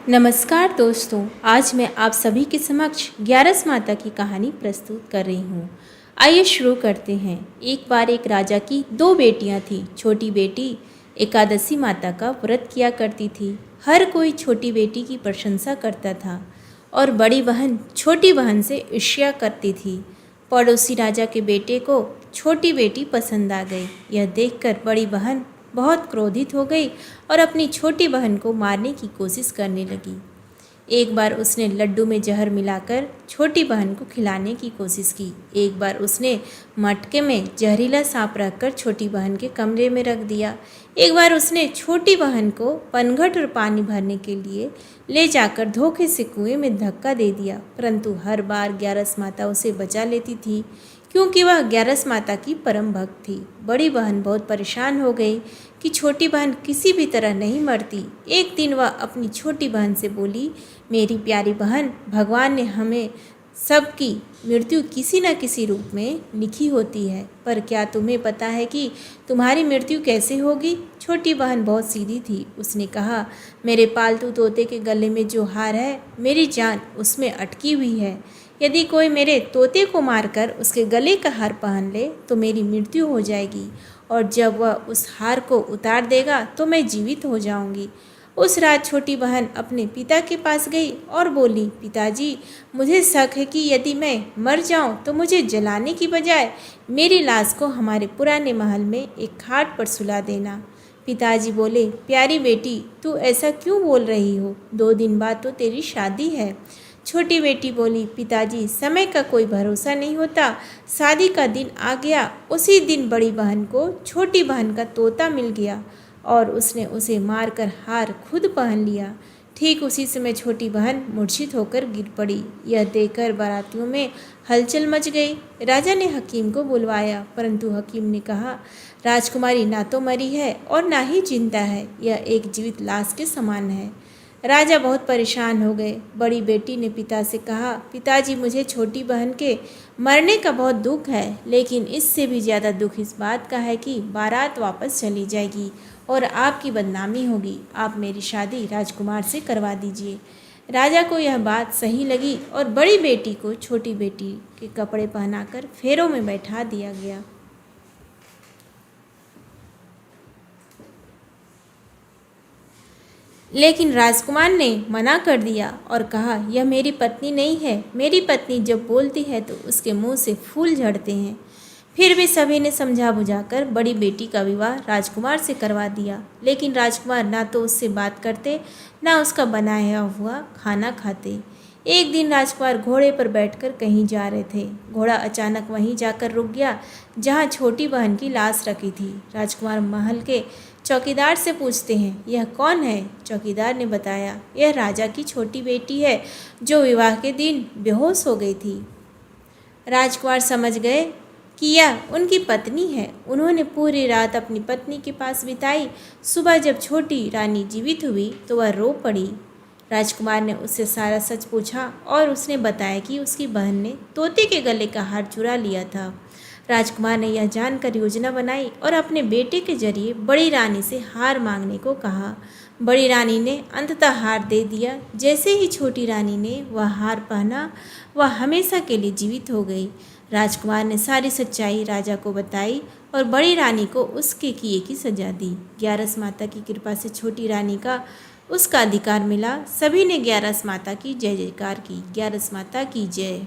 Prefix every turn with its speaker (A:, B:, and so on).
A: नमस्कार दोस्तों, आज मैं आप सभी के समक्ष ग्यारस माता की कहानी प्रस्तुत कर रही हूँ। आइए शुरू करते हैं। एक बार एक राजा की दो बेटियाँ थीं। छोटी बेटी एकादशी माता का व्रत किया करती थी। हर कोई छोटी बेटी की प्रशंसा करता था और बड़ी बहन छोटी बहन से ईर्ष्या करती थी। पड़ोसी राजा के बेटे को छोटी बेटी पसंद आ गई। यह देखकर बड़ी बहन बहुत क्रोधित हो गई और अपनी छोटी बहन को मारने की कोशिश करने लगी। एक बार उसने लड्डू में जहर मिलाकर छोटी बहन को खिलाने की कोशिश की। एक बार उसने मटके में जहरीला सांप रखकर छोटी बहन के कमरे में रख दिया। एक बार उसने छोटी बहन को पनघट और पानी भरने के लिए ले जाकर धोखे से कुएं में धक्का दे दिया, परंतु हर बार ग्यारस माता उसे बचा लेती थी क्योंकि वह ग्यारस माता की परम भक्त थी। बड़ी बहन बहुत परेशान हो गई कि छोटी बहन किसी भी तरह नहीं मरती। एक दिन वह अपनी छोटी बहन से बोली, मेरी प्यारी बहन, भगवान ने हमें सबकी मृत्यु किसी न किसी रूप में लिखी होती है, पर क्या तुम्हें पता है कि तुम्हारी मृत्यु कैसे होगी? छोटी बहन बहुत सीधी थी। उसने कहा, मेरे पालतू तोते के गले में जो हार है, मेरी जान उसमें अटकी हुई है। यदि कोई मेरे तोते को मारकर उसके गले का हार पहन ले तो मेरी मृत्यु हो जाएगी, और जब वह उस हार को उतार देगा तो मैं जीवित हो जाऊंगी। उस रात छोटी बहन अपने पिता के पास गई और बोली, पिताजी, मुझे शक है कि यदि मैं मर जाऊं तो मुझे जलाने की बजाय मेरी लाश को हमारे पुराने महल में एक खाट पर सुला देना। पिताजी बोले, प्यारी बेटी, तू ऐसा क्यों बोल रही हो? 2 दिन बाद तो तेरी शादी है। छोटी बेटी बोली, पिताजी, समय का कोई भरोसा नहीं होता। शादी का दिन आ गया। उसी दिन बड़ी बहन को छोटी बहन का तोता मिल गया और उसने उसे मारकर हार खुद पहन लिया। ठीक उसी समय छोटी बहन मूर्छित होकर गिर पड़ी। यह देखकर बारातियों में हलचल मच गई। राजा ने हकीम को बुलवाया, परंतु हकीम ने कहा, राजकुमारी ना तो मरी है और ना ही जिंदा है, यह एक जीवित लाश के समान है। राजा बहुत परेशान हो गए। बड़ी बेटी ने पिता से कहा, पिताजी, मुझे छोटी बहन के मरने का बहुत दुख है, लेकिन इससे भी ज़्यादा दुख इस बात का है कि बारात वापस चली जाएगी और आपकी बदनामी होगी। आप मेरी शादी राजकुमार से करवा दीजिए। राजा को यह बात सही लगी और बड़ी बेटी को छोटी बेटी के कपड़े पहनाकर फेरों में बैठा दिया गया। लेकिन राजकुमार ने मना कर दिया और कहा, यह मेरी पत्नी नहीं है। मेरी पत्नी जब बोलती है तो उसके मुंह से फूल झड़ते हैं। फिर भी सभी ने समझा बुझाकर बड़ी बेटी का विवाह राजकुमार से करवा दिया, लेकिन राजकुमार ना तो उससे बात करते, ना उसका बनाया हुआ खाना खाते। एक दिन राजकुमार घोड़े पर बैठकर कहीं जा रहे थे। घोड़ा अचानक वहीं जाकर रुक गया जहां छोटी बहन की लाश रखी थी। राजकुमार महल के चौकीदार से पूछते हैं, यह कौन है? चौकीदार ने बताया, यह राजा की छोटी बेटी है जो विवाह के दिन बेहोश हो गई थी। राजकुमार समझ गए कि यह उनकी पत्नी है। उन्होंने पूरी रात अपनी पत्नी के पास बिताई। सुबह जब छोटी रानी जीवित हुई तो वह रो पड़ी। राजकुमार ने उससे सारा सच पूछा और उसने बताया कि उसकी बहन ने तोते के गले का हार चुरा लिया था। राजकुमार ने यह जानकर योजना बनाई और अपने बेटे के जरिए बड़ी रानी से हार मांगने को कहा। बड़ी रानी ने अंततः हार दे दिया। जैसे ही छोटी रानी ने वह हार पहना, वह हमेशा के लिए जीवित हो गई। राजकुमार ने सारी सच्चाई राजा को बताई और बड़ी रानी को उसके किए की सजा दी। ग्यारस माता की कृपा से छोटी रानी का उसका अधिकार मिला। सभी ने ग्यारस माता की जय जयकार की। ग्यारस माता की जय।